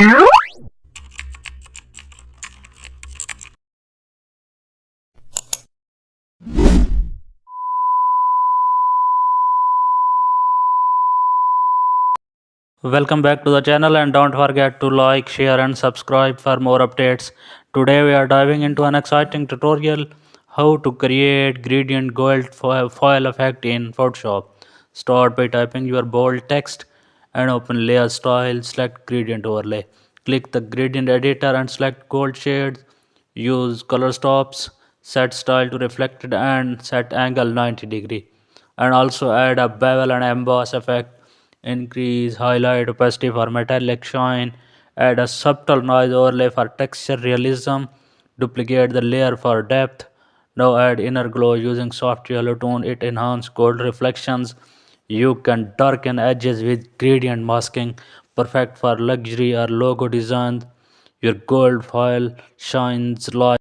Welcome back to the channel, and don't forget to like, share and subscribe for more updates. Today we are diving into an exciting tutorial how to create gradient gold foil effect in Photoshop. Start by typing your bold text and open layer style, select gradient overlay. Click the gradient editor and select gold shades. Use color stops, set style to reflected and set angle 90 degree. And also add a bevel and emboss effect. Increase highlight opacity for metallic shine. Add a subtle noise overlay for texture realism. Duplicate the layer for depth. Now add inner glow using soft yellow tone. It enhances gold reflections. You can darken edges with gradient masking, perfect for luxury or logo design. Your gold foil shines like